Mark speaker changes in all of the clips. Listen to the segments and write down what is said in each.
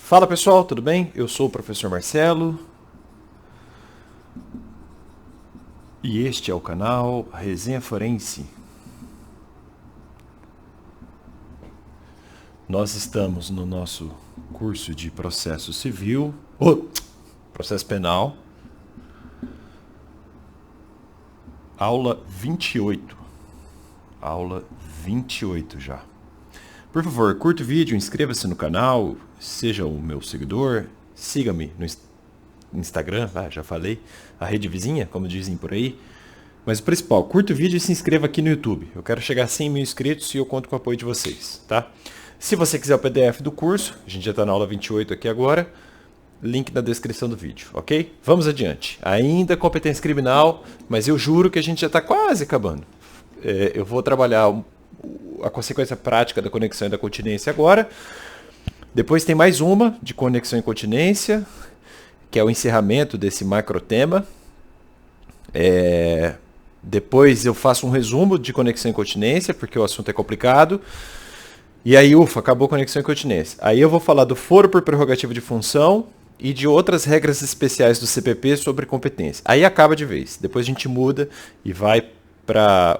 Speaker 1: Fala pessoal, tudo bem? Eu sou o professor Marcelo e este é o canal Resenha Forense. Nós estamos no nosso curso de processo civil, processo penal, aula 28. Aula 28 já. Por favor, curta o vídeo, inscreva-se no canal, seja o meu seguidor, siga-me no Instagram, já falei, a rede vizinha, como dizem por aí. Mas o principal, curta o vídeo e se inscreva aqui no YouTube. Eu quero chegar a 100 mil inscritos e eu conto com o apoio de vocês, tá? Se você quiser o PDF do curso, a gente já está na aula 28 aqui agora, link na descrição do vídeo, ok? Vamos adiante. Ainda competência criminal, mas eu juro que a gente já está quase acabando. Eu vou trabalhar a consequência prática da conexão e da continência agora. Depois tem mais uma de conexão e continência, que é o encerramento desse macro tema. Depois eu faço um resumo de conexão e continência, porque o assunto é complicado. E aí, acabou conexão e continência. Aí eu vou falar do foro por prerrogativa de função e de outras regras especiais do CPP sobre competência. Aí acaba de vez. Depois a gente muda e vai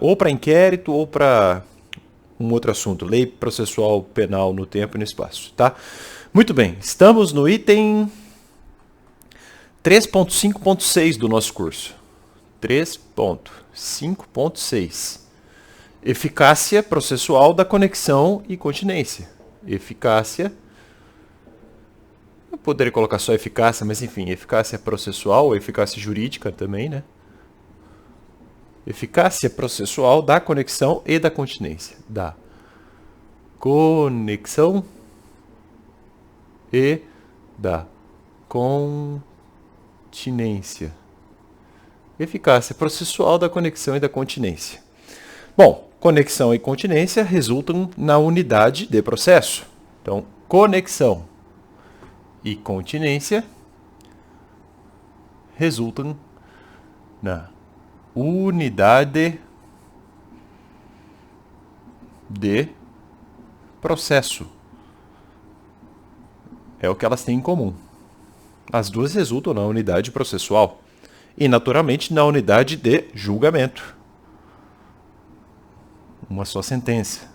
Speaker 1: ou para inquérito ou para um outro assunto, lei processual penal no tempo e no espaço, tá? Muito bem, estamos no item 3.5.6 do nosso curso. 3.5.6. Eficácia processual da conexão e continência. Eficácia. Eu poderia colocar só eficácia, mas enfim, eficácia processual ou eficácia jurídica também, né? Eficácia processual da conexão e da continência. Da conexão e da continência. Eficácia processual da conexão e da continência. Bom, conexão e continência resultam na unidade de processo. Então, conexão e continência resultam na unidade de processo. É o que elas têm em comum. As duas resultam na unidade processual e, naturalmente, na unidade de julgamento. Uma só sentença.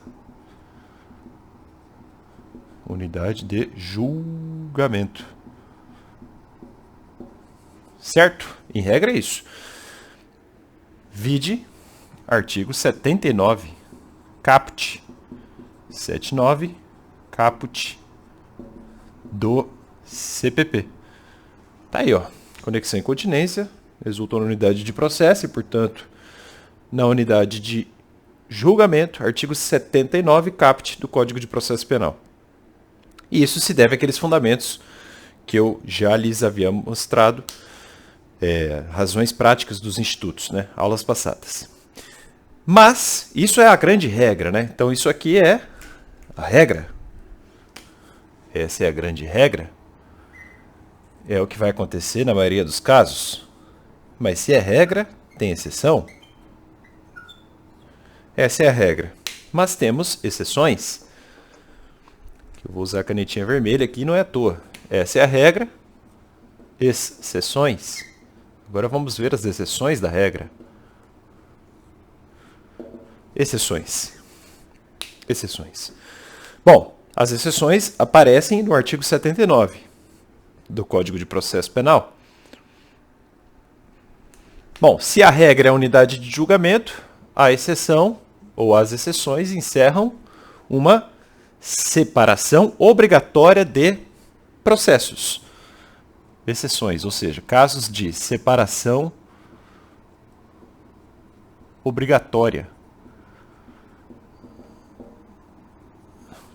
Speaker 1: Unidade de julgamento. Certo? Em regra é isso. Vide artigo 79, caput 79, caput do CPP. Tá aí, ó. Conexão e continência resultam na unidade de processo e, portanto, na unidade de julgamento, artigo 79, caput do Código de Processo Penal. E isso se deve àqueles fundamentos que eu já lhes havia mostrado, razões práticas dos institutos, né? Aulas passadas. Mas isso é a grande regra, né? Então isso aqui é a regra. Essa é a grande regra. É o que vai acontecer na maioria dos casos. Mas se é regra, tem exceção. Essa é a regra. Mas temos exceções. Eu vou usar a canetinha vermelha aqui, não é à toa. Essa é a regra. Exceções. Agora vamos ver as exceções da regra. Exceções. Exceções. Bom, as exceções aparecem no artigo 79 do Código de Processo Penal. Bom, se a regra é a unidade de julgamento, a exceção ou as exceções encerram uma separação obrigatória de processos. Exceções, ou seja, casos de separação obrigatória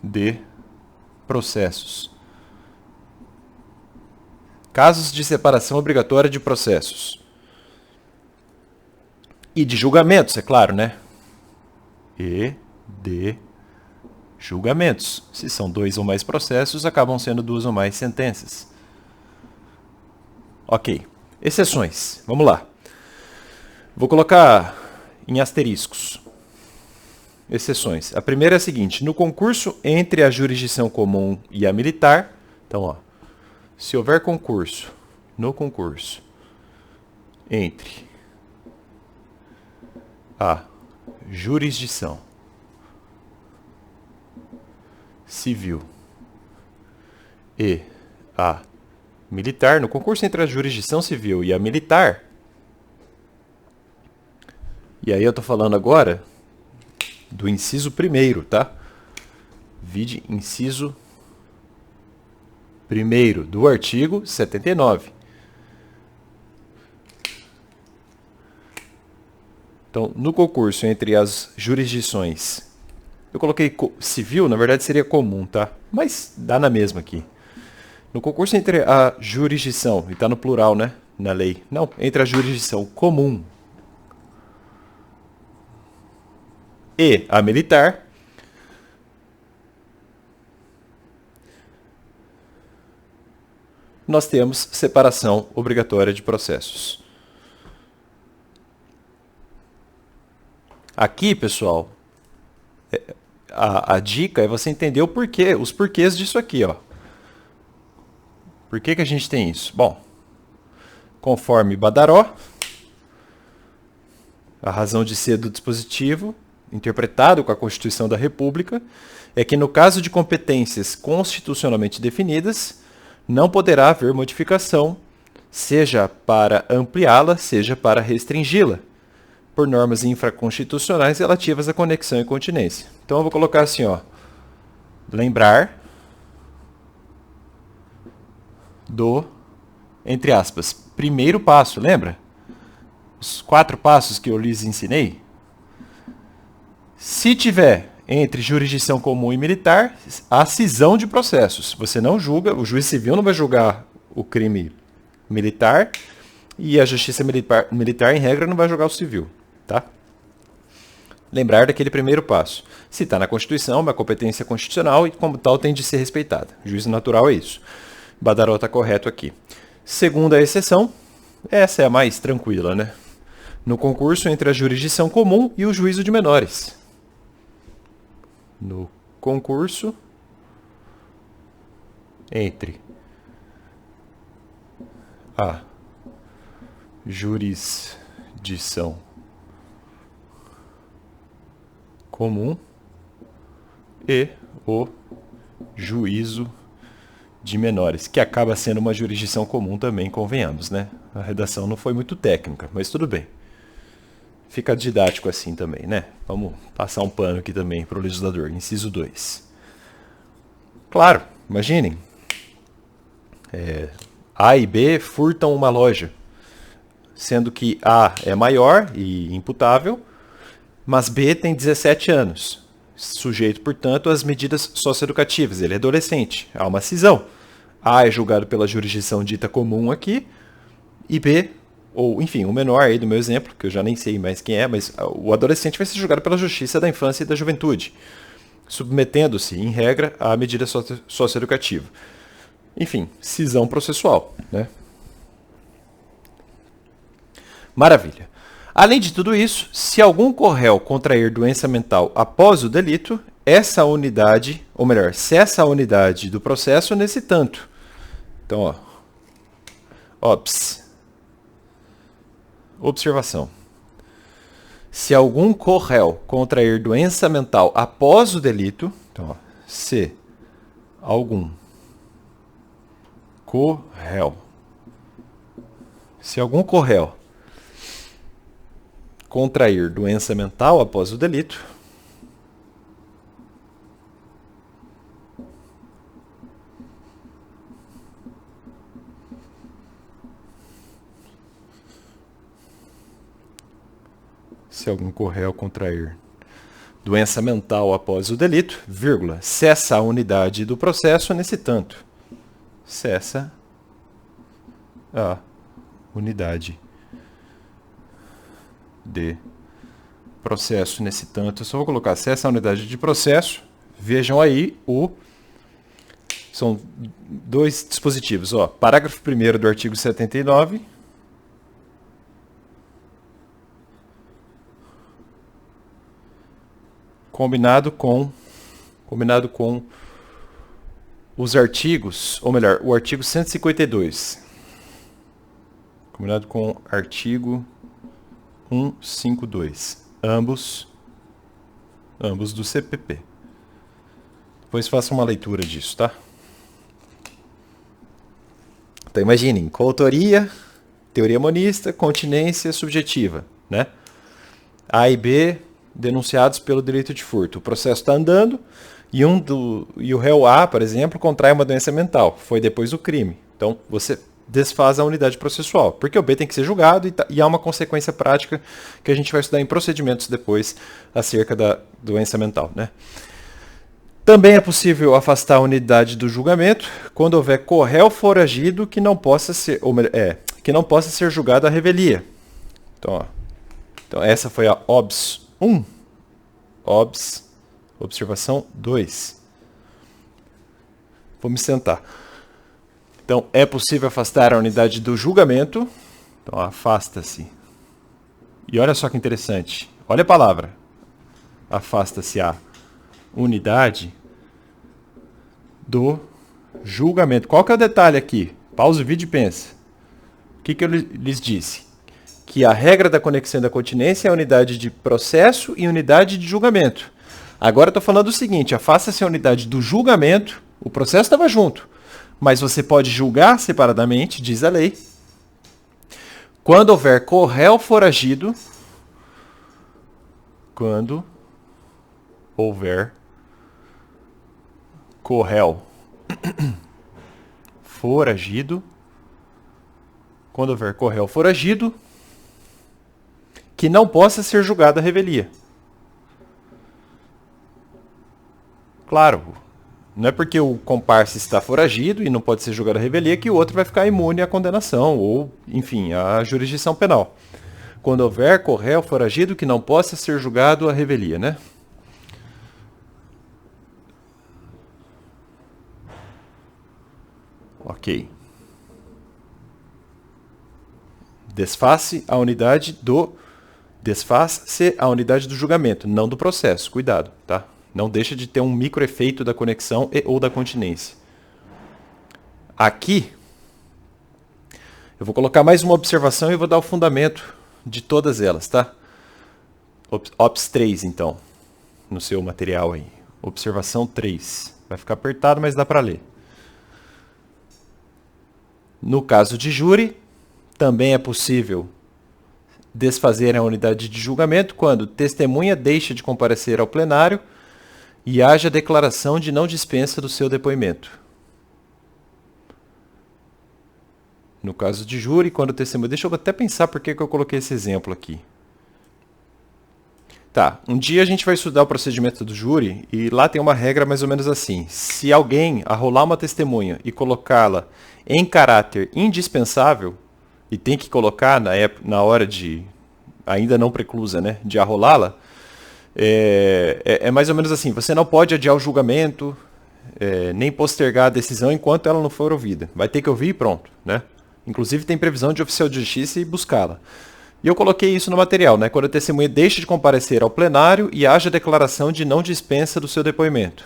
Speaker 1: de processos. Casos de separação obrigatória de processos. E de julgamentos, é claro, né? E de julgamentos. Se são 2 ou mais processos, acabam sendo 2 ou mais sentenças. Ok. Exceções. Vamos lá. Vou colocar em asteriscos. Exceções. A primeira é a seguinte. No concurso entre a jurisdição comum e a militar, então, ó, Se houver concurso, no concurso, entre a jurisdição civil e a militar, no concurso entre a jurisdição civil e a militar, e aí eu estou falando agora do inciso 1º, tá? Vide inciso 1º do artigo 79. Então, no concurso entre as jurisdições, eu coloquei civil, na verdade seria comum, tá? Mas dá na mesma aqui. No concurso entre a jurisdição, e está no plural, né? Na lei. Não, entre a jurisdição comum e a militar, nós temos separação obrigatória de processos. Aqui, pessoal, a dica é você entender o porquê, os porquês disso aqui, ó. Por que a gente tem isso? Bom, conforme Badaró, a razão de ser do dispositivo, interpretado com a Constituição da República, é que no caso de competências constitucionalmente definidas, não poderá haver modificação, seja para ampliá-la, seja para restringi-la, por normas infraconstitucionais relativas à conexão e continência. Então eu vou colocar assim, ó, lembrar do, entre aspas, primeiro passo, lembra? Os 4 passos que eu lhes ensinei? Se tiver entre jurisdição comum e militar, a cisão de processos. Você não julga, o juiz civil não vai julgar o crime militar e a justiça militar, em regra, não vai julgar o civil. Tá? Lembrar daquele primeiro passo. Se está na Constituição, é uma competência constitucional e, como tal, tem de ser respeitada. Juízo natural é isso. Badaró está correto aqui. Segunda exceção, essa é a mais tranquila, né? No concurso entre a jurisdição comum e o juízo de menores. No concurso entre a jurisdição comum e o juízo de menores, que acaba sendo uma jurisdição comum também, convenhamos, né? A redação não foi muito técnica, mas tudo bem. Fica didático assim também, né? Vamos passar um pano aqui também para o legislador. Inciso 2. Claro, imaginem. A e B furtam uma loja, sendo que A é maior e imputável, mas B tem 17 anos, sujeito, portanto, às medidas socioeducativas. Ele é adolescente, há uma cisão. A é julgado pela jurisdição dita comum aqui, e B, ou enfim, o menor aí do meu exemplo, que eu já nem sei mais quem é, mas o adolescente vai ser julgado pela justiça da infância e da juventude, submetendo-se, em regra, à medida socioeducativa. Enfim, cisão processual, né? Maravilha. Além de tudo isso, se algum corréu contrair doença mental após o delito, essa unidade, ou melhor, cessa a unidade do processo nesse tanto. Então, observação. Se algum corréu contrair doença mental após o delito, então, se algum corréu contrair doença mental após o delito, doença mental após o delito, vírgula, cessa a unidade do processo nesse tanto. Cessa a unidade de processo nesse tanto. Eu só vou colocar cessa a unidade de processo. Vejam aí são 2 dispositivos. Parágrafo 1º do artigo 79. Combinado com os artigos, ou melhor, o artigo 152, combinado com o artigo 152, ambos do CPP. Depois faça uma leitura disso, tá? Então imaginem, coautoria, teoria monista, continência subjetiva, né? A e B denunciados pelo delito de furto. O processo está andando e o réu A, por exemplo, contrai uma doença mental. Foi depois do crime. Então você desfaz a unidade processual, porque o B tem que ser julgado e há uma consequência prática que a gente vai estudar em procedimentos depois acerca da doença mental, né? Também é possível afastar a unidade do julgamento quando houver corréu foragido que não possa ser, que não possa ser julgado à revelia. Então essa foi a OBS 1. OBS, observação 2. Vou me sentar. Então, é possível afastar a unidade do julgamento. Então, afasta-se. E olha só que interessante. Olha a palavra. Afasta-se a unidade do julgamento. Qual que é o detalhe aqui? Pausa o vídeo e pensa. O que eu lhes disse? Que a regra da conexão e da continência é a unidade de processo e unidade de julgamento. Agora eu estou falando o seguinte, afasta-se a unidade do julgamento, o processo estava junto, mas você pode julgar separadamente, diz a lei, quando houver corréu foragido, quando houver corréu foragido, quando houver corréu foragido, que não possa ser julgado à revelia. Claro, não é porque o comparsa está foragido e não pode ser julgado à revelia que o outro vai ficar imune à condenação ou, enfim, à jurisdição penal. Quando houver corréu foragido que não possa ser julgado à revelia, né? Ok. Desfaz-se a unidade do julgamento, não do processo. Cuidado, tá? Não deixa de ter um microefeito da conexão e ou da continência. Aqui, eu vou colocar mais uma observação e vou dar o fundamento de todas elas, tá? OPS 3, então, no seu material aí. Observação 3. Vai ficar apertado, mas dá para ler. No caso de júri, também é possível desfazer a unidade de julgamento quando testemunha deixa de comparecer ao plenário e haja declaração de não dispensa do seu depoimento. No caso de júri, quando o testemunha... Deixa eu até pensar por que eu coloquei esse exemplo aqui. Tá, um dia a gente vai estudar o procedimento do júri e lá tem uma regra mais ou menos assim. Se alguém arrolar uma testemunha e colocá-la em caráter indispensável, e tem que colocar na hora de, ainda não preclusa, né, de arrolá-la, é mais ou menos assim, você não pode adiar o julgamento, nem postergar a decisão enquanto ela não for ouvida. Vai ter que ouvir e pronto, né? Inclusive tem previsão de oficial de justiça e buscá-la. E eu coloquei isso no material, né? Quando a testemunha deixa de comparecer ao plenário e haja declaração de não dispensa do seu depoimento.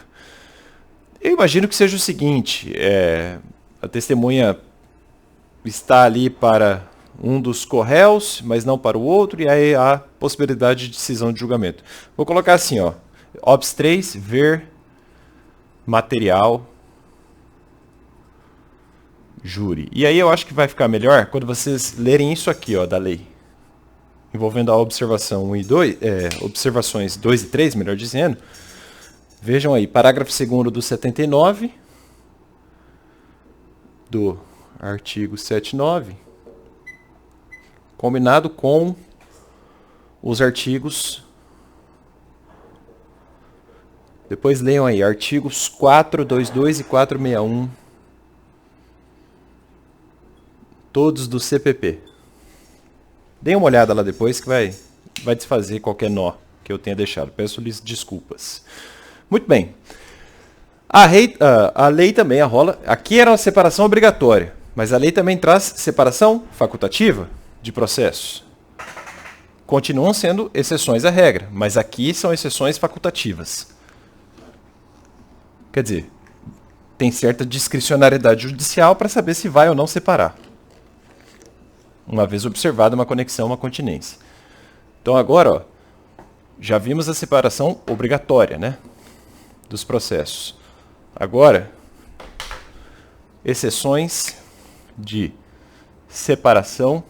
Speaker 1: Eu imagino que seja o seguinte, a testemunha está ali para um dos corréus, mas não para o outro, e aí há possibilidade de decisão de julgamento. Vou colocar assim, ó, OPS 3, ver material júri. E aí eu acho que vai ficar melhor quando vocês lerem isso aqui, ó, da lei. Envolvendo a observação 1 e 2, observações 2 e 3, melhor dizendo. Vejam aí, parágrafo 2º do 79, do artigo 79, combinado com os artigos... Depois leiam aí, artigos 422 e 461, todos do CPP. Deem uma olhada lá depois que vai desfazer qualquer nó que eu tenha deixado. Peço-lhes desculpas. Muito bem. A lei também arrola. Aqui era uma separação obrigatória, mas a lei também traz separação facultativa de processos. Continuam sendo exceções à regra, mas aqui são exceções facultativas. Quer dizer, tem certa discricionariedade judicial para saber se vai ou não separar. Uma vez observada uma conexão, uma continência. Então agora, ó, já vimos a separação obrigatória, né, dos processos. Agora, exceções de separação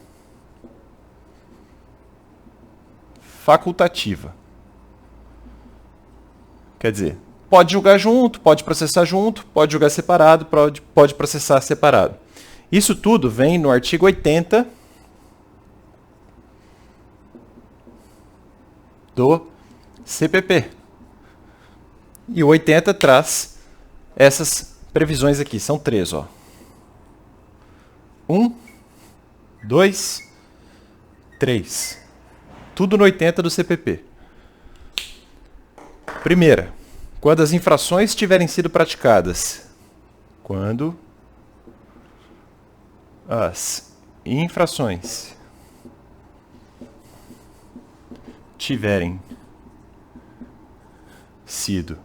Speaker 1: facultativa. Quer dizer, pode julgar junto, pode processar junto, pode julgar separado, pode processar separado. Isso tudo vem no artigo 80 do CPP. E o 80 traz essas previsões aqui, são 3, ó. 1, 2, 3. Tudo no 80 do CPP. Primeira, quando as infrações tiverem sido praticadas. Quando as infrações tiverem sido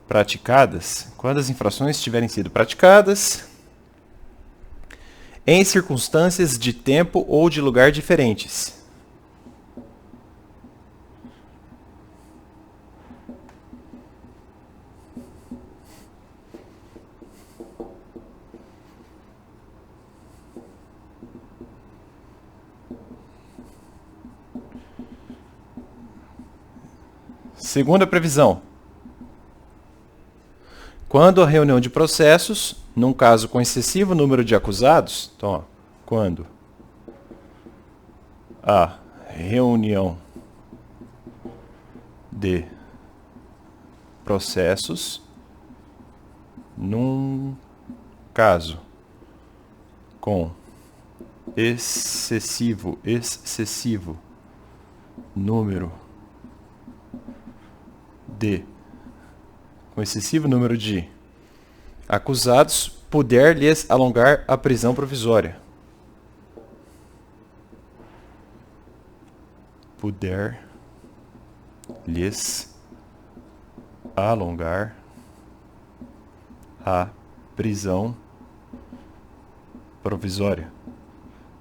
Speaker 1: praticadas, quando as infrações tiverem sido praticadas em circunstâncias de tempo ou de lugar diferentes. Segunda previsão. Quando a reunião de processos, num caso com excessivo número de acusados, então, ó, quando a reunião de processos, num caso com excessivo número de acusados, puder lhes alongar a prisão provisória. Puder lhes alongar a prisão provisória.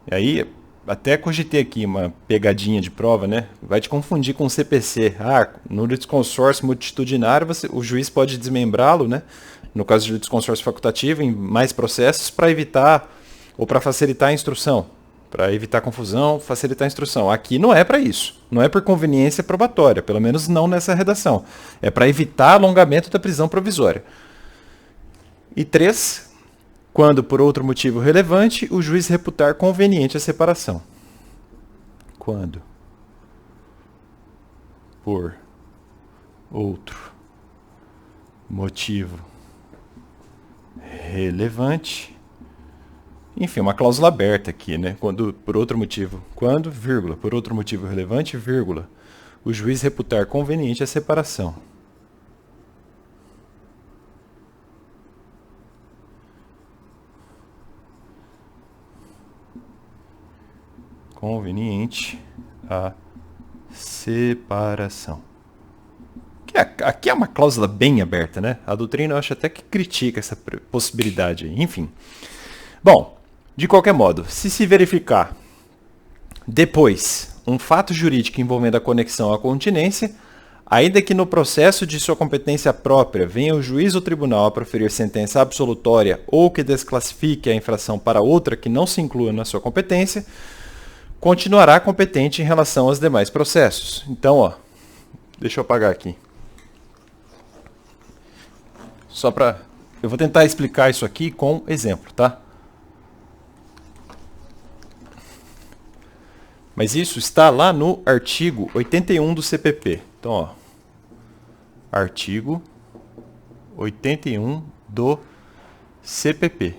Speaker 1: E aí, até cogitei aqui uma pegadinha de prova, né? Vai te confundir com o CPC. No litisconsórcio multitudinário, o juiz pode desmembrá-lo, né? No caso de litisconsórcio facultativo, em mais processos, para evitar ou para facilitar a instrução. Para evitar confusão, facilitar a instrução. Aqui não é para isso. Não é por conveniência probatória, pelo menos não nessa redação. É para evitar alongamento da prisão provisória. E 3, quando, por outro motivo relevante, o juiz reputar conveniente a separação. Quando, por outro motivo relevante, enfim, uma cláusula aberta aqui, né? Quando, por outro motivo, quando, vírgula, por outro motivo relevante, vírgula, o juiz reputar conveniente a separação. Conveniente a separação. Aqui é uma cláusula bem aberta, né? A doutrina eu acho até que critica essa possibilidade aí. Enfim. Bom, de qualquer modo, se verificar depois um fato jurídico envolvendo a conexão à continência, ainda que no processo de sua competência própria venha o juiz ou tribunal a proferir sentença absolutória ou que desclassifique a infração para outra que não se inclua na sua competência, continuará competente em relação aos demais processos. Então, ó, deixa eu apagar aqui. Eu vou tentar explicar isso aqui com exemplo, tá? Mas isso está lá no artigo 81 do CPP. Então, ó, artigo 81 do CPP.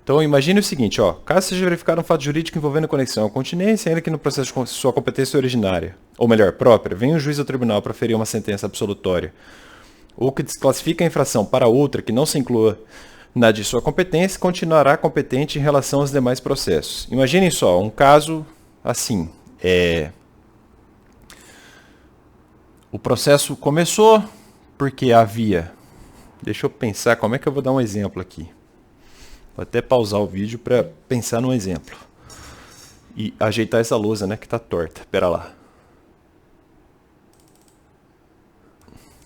Speaker 1: Então, imagine o seguinte, ó, caso seja verificado um fato jurídico envolvendo conexão à continência, ainda que no processo de sua competência originária, ou melhor, própria, venha o juiz ou tribunal proferir uma sentença absolutória, ou que desclassifica a infração para outra que não se inclua na de sua competência, continuará competente em relação aos demais processos. Imaginem só, um caso assim, o processo começou, porque havia... Deixa eu pensar como é que eu vou dar um exemplo aqui. Vou até pausar o vídeo para pensar num exemplo. E ajeitar essa lousa, né, que tá torta. Pera lá.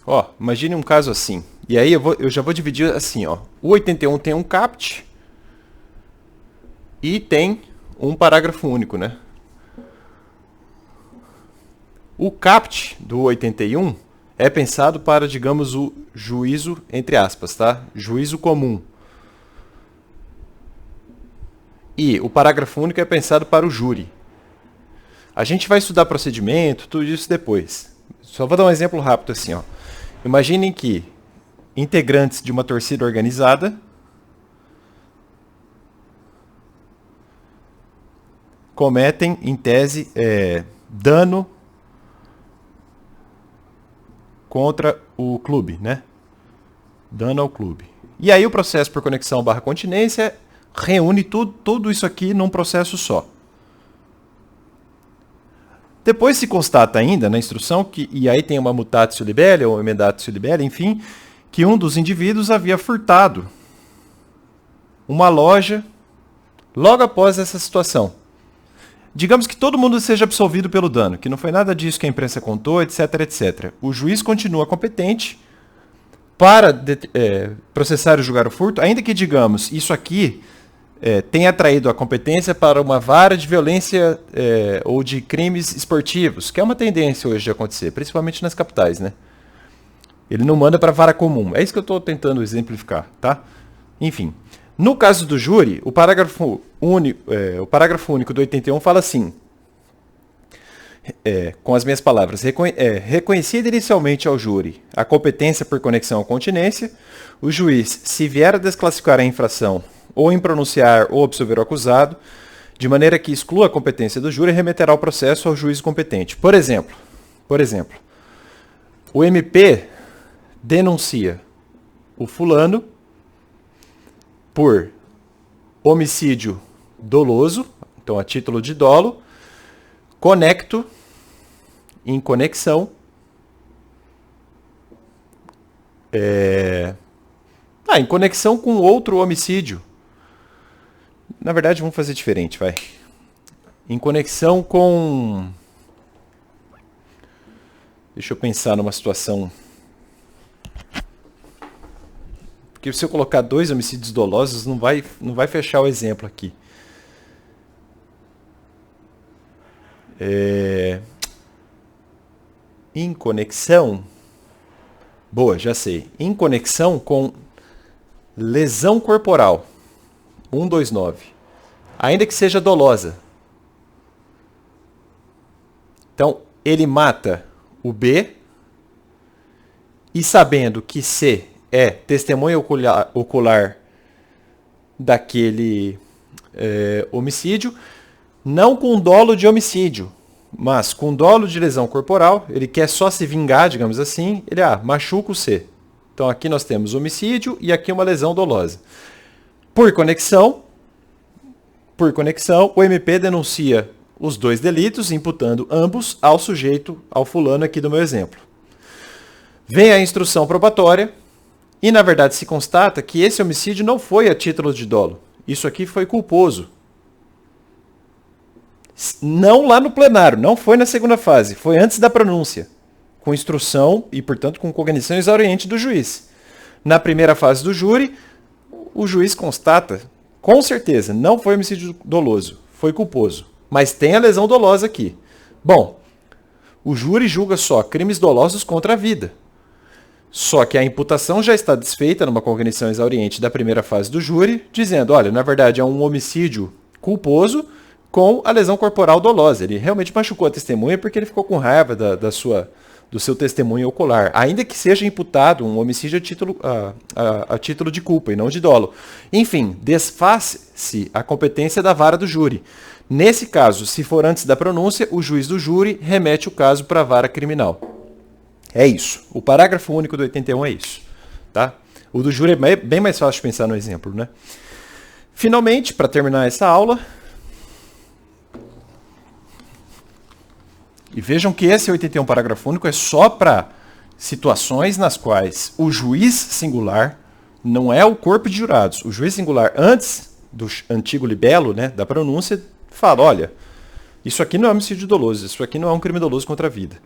Speaker 1: Ó, imagine um caso assim. E aí eu já vou dividir assim, ó. O 81 tem um CAPT e tem um parágrafo único, né? O CAPT do 81 é pensado para, digamos, o juízo, entre aspas, tá? Juízo comum. E o parágrafo único é pensado para o júri. A gente vai estudar procedimento, tudo isso depois. Só vou dar um exemplo rápido assim, ó. Imaginem que integrantes de uma torcida organizada cometem, em tese, dano contra o clube, né? Dano ao clube. E aí o processo por conexão / continência reúne tudo isso aqui num processo só. Depois se constata ainda na instrução que, e aí tem uma mutatio libelli ou emendatio libelli, enfim, que um dos indivíduos havia furtado uma loja logo após essa situação. Digamos que todo mundo seja absolvido pelo dano, que não foi nada disso que a imprensa contou, etc, etc. O juiz continua competente para processar e julgar o furto, ainda que, digamos, isso aqui tenha atraído a competência para uma vara de violência ou de crimes esportivos, que é uma tendência hoje de acontecer, principalmente nas capitais, né? Ele não manda para a vara comum. É isso que eu estou tentando exemplificar, tá? Enfim. No caso do júri, o parágrafo único do 81 fala assim, com as minhas palavras, reconhecida inicialmente ao júri a competência por conexão à continência, o juiz, se vier a desclassificar a infração ou impronunciar ou absolver o acusado, de maneira que exclua a competência do júri, remeterá o processo ao juiz competente. Por exemplo, o MP denuncia o fulano por homicídio doloso, então a título de dolo, em conexão, em conexão com outro homicídio. Na verdade, vamos fazer diferente, vai. Em conexão com... Deixa eu pensar numa situação... Porque se eu colocar 2 homicídios dolosos, não vai fechar o exemplo aqui. Em conexão... Boa, já sei. Em conexão com lesão corporal. 129. Ainda que seja dolosa. Então, ele mata o B e sabendo que C é testemunha ocular daquele homicídio, não com dolo de homicídio, mas com dolo de lesão corporal, ele quer só se vingar, digamos assim, ele machuca o C. Então aqui nós temos homicídio e aqui uma lesão dolosa. Por conexão, o MP denuncia os 2 delitos, imputando ambos ao sujeito, ao fulano aqui do meu exemplo. Vem a instrução probatória e, na verdade, se constata que esse homicídio não foi a título de dolo. Isso aqui foi culposo. Não lá no plenário, não foi na segunda fase, foi antes da pronúncia, com instrução e, portanto, com cognição exauriente do juiz. Na primeira fase do júri, o juiz constata, com certeza, não foi homicídio doloso, foi culposo. Mas tem a lesão dolosa aqui. Bom, o júri julga só crimes dolosos contra a vida. Só que a imputação já está desfeita numa cognição exauriente da primeira fase do júri, dizendo, olha, na verdade é um homicídio culposo com a lesão corporal dolosa. Ele realmente machucou a testemunha porque ele ficou com raiva do seu testemunho ocular, ainda que seja imputado um homicídio a título de culpa e não de dolo. Enfim, desfaz-se a competência da vara do júri. Nesse caso, se for antes da pronúncia, o juiz do júri remete o caso para a vara criminal. É isso. O parágrafo único do 81 é isso. Tá? O do júri é bem mais fácil de pensar no exemplo, né? Finalmente, para terminar essa aula, e vejam que esse 81 parágrafo único é só para situações nas quais o juiz singular não é o corpo de jurados. O juiz singular, antes do antigo libelo, né, da pronúncia, fala, olha, isso aqui não é homicídio doloso, isso aqui não é um crime doloso contra a vida.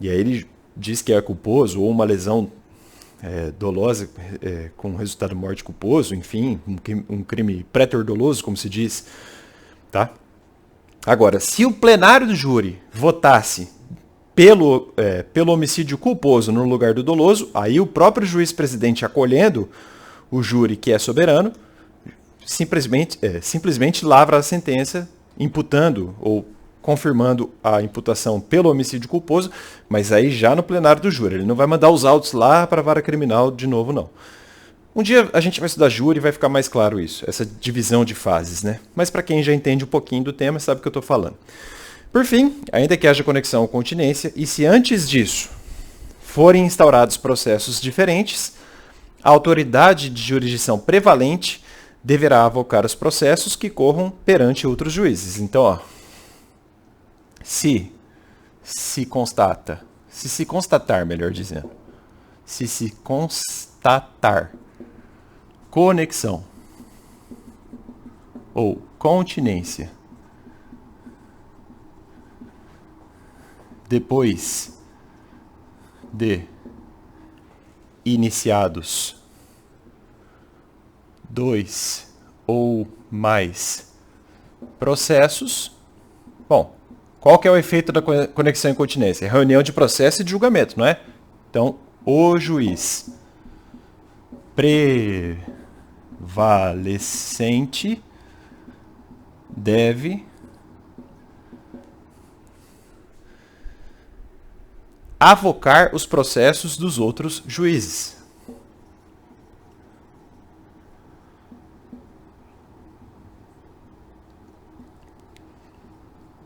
Speaker 1: E aí ele diz que é culposo, ou uma lesão dolosa com resultado de morte culposo, enfim, um crime pré-doloso, como se diz. Tá? Agora, se o plenário do júri votasse pelo homicídio culposo no lugar do doloso, aí o próprio juiz-presidente, acolhendo o júri que é soberano, simplesmente lavra a sentença, imputando ou confirmando a imputação pelo homicídio culposo, mas aí já no plenário do júri. Ele não vai mandar os autos lá para a vara criminal de novo, não. Um dia a gente vai estudar júri e vai ficar mais claro isso, essa divisão de fases, né? Mas para quem já entende um pouquinho do tema, sabe o que eu estou falando. Por fim, ainda que haja conexão ou continência, e se antes disso forem instaurados processos diferentes, a autoridade de jurisdição prevalente deverá avocar os processos que corram perante outros juízes. Então, ó, se se constatar, melhor dizendo, se constatar conexão ou continência depois de iniciados 2 ou mais processos, bom, qual que é o efeito da conexão e continência? Reunião de processo e de julgamento, não é? Então, o juiz prevalecente deve avocar os processos dos outros juízes.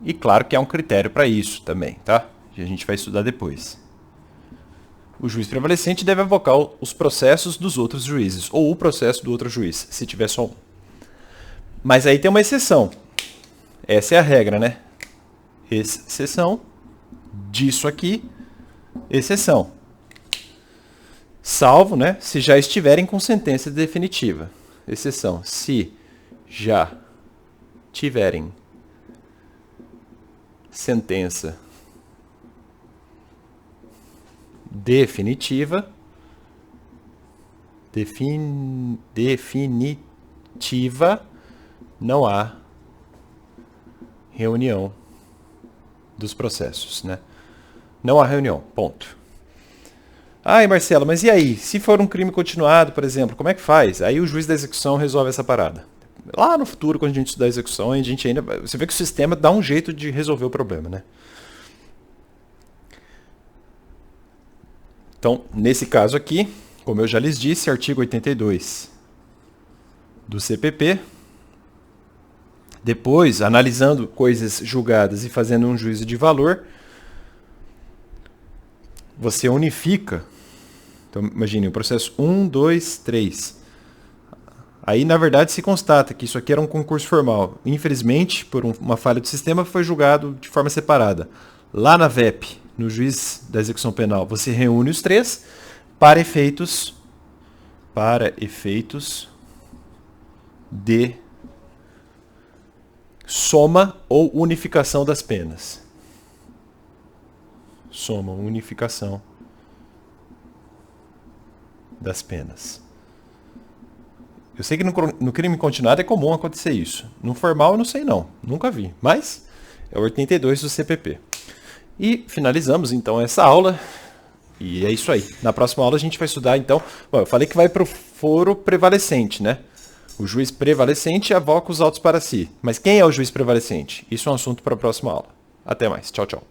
Speaker 1: E claro que há um critério para isso também, tá? Que a gente vai estudar depois. O juiz prevalecente deve avocar os processos dos outros juízes, ou o processo do outro juiz, se tiver só um. Mas aí tem uma exceção. Essa é a regra, né? Exceção disso aqui, exceção. Salvo, né, se já estiverem com sentença definitiva. Exceção, se já tiverem sentença definitiva, não há reunião dos processos, né? Não há reunião, ponto. Ai, Marcelo, mas e aí? Se for um crime continuado, por exemplo, como é que faz? Aí o juiz da execução resolve essa parada. Lá no futuro, quando a gente estudar a execução, a gente ainda... Você vê que o sistema dá um jeito de resolver o problema, né? Então, nesse caso aqui, como eu já lhes disse, artigo 82 do CPP, depois, analisando coisas julgadas e fazendo um juízo de valor, você unifica. Então, imagine, o processo 1, 2, 3. Aí, na verdade, se constata que isso aqui era um concurso formal. Infelizmente, por uma falha do sistema, foi julgado de forma separada. Lá na VEP, no juiz da execução penal, você reúne os três para efeitos de soma ou unificação das penas. Soma, unificação das penas. Eu sei que no crime continuado é comum acontecer isso. No formal eu não sei não, nunca vi. Mas é o 82 do CPP. E finalizamos então essa aula. E é isso aí. Na próxima aula a gente vai estudar então... Bom, eu falei que vai para o foro prevalecente, né? O juiz prevalecente avoca os autos para si. Mas quem é o juiz prevalecente? Isso é um assunto para a próxima aula. Até mais. Tchau, tchau.